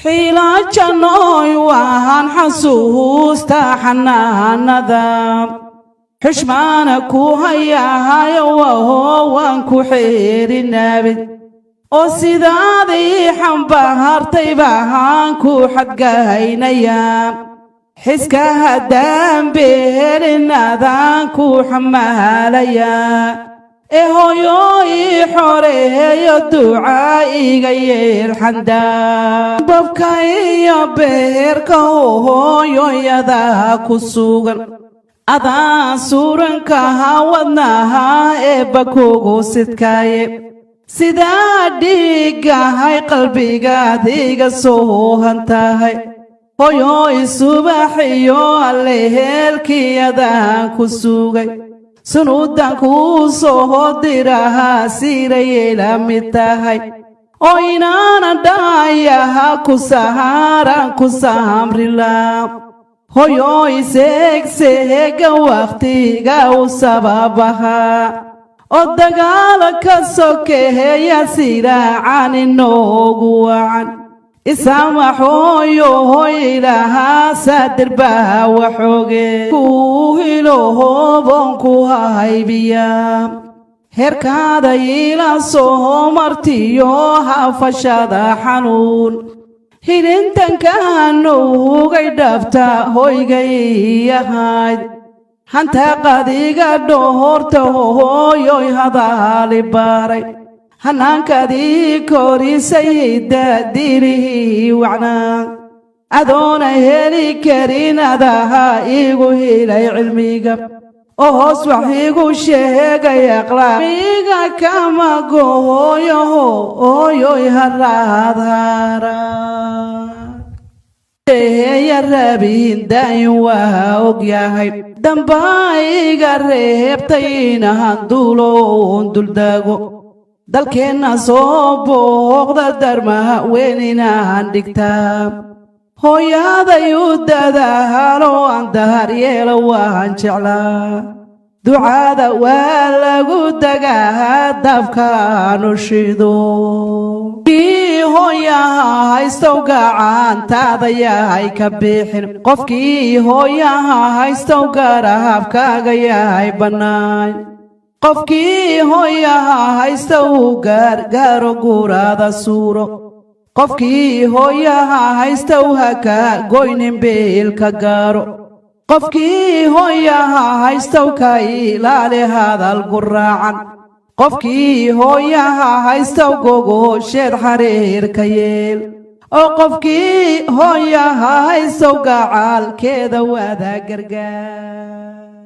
حيلا جنوي وهان حسوستا حناندا حشمانا كو هيا هيا وهو وانكو حير النابد oo sidaadii xambaartay baan ku xadgaynaya xiska hadaan beelinaadaan ku xamaalaya hooyoy xoreeyo ducaa iga yeer xanda babka iyo beerka hooyoyada ku sugan adaan suuranka wadnaha bakugu sidkaaye sidaa dhigahay qalbigaadiga soo hantahay hooyoy subaxiyo allehelkiyadaan ku sugay sunuudan kuu soo diraha siirayay la mid tahay oo inaana dhaayaha ku saharan ku sahamrila hooyoy seegseega waqtiga u sababaha oo dagaala ka sokeeya siraacan inoogu wacan isamaxooyo hooylahaa saadirbaha waxooge kuu hilo hoobon ku haybiya herkaada ila soo martiyo hafashada xanuun hilintankaanugay dhabta hoygay yahayd hanta qadiga dhoorta hooyoy hadaali baray hanankadii korisay daadirihi wacnaa adoona heli karin adaha igu helay cilmiga oo hoos wax igu sheegay aqlaamiga kama gooyoho hooyoy haraadhara يا ربي داين وأوجياهي دمبايغا ريبتينا هندولون دولداغو دالكينا صوبوغ دالدرما وينينا هندكتاب هويا دا يودا دا هالو عن دهار يلو وهنشعلا دعادا والاغو داغا دافكا نشيدو hooyaha haystow gacantaada yahay ka bixin qofkii hooyaha haystow garabkaaga yahay bannaan qofkii hooyaha haystow gargaaro guraada suuro qofkii hooyaha haystow haka goynin beelka gaaro qofkii hooyaha haystow ka ilaali hadal guraacan qofkii hooyaha haystow gogo sheed xariirka yeel oo qofkii hooyaha haystow gacaalkeeda wada gargaar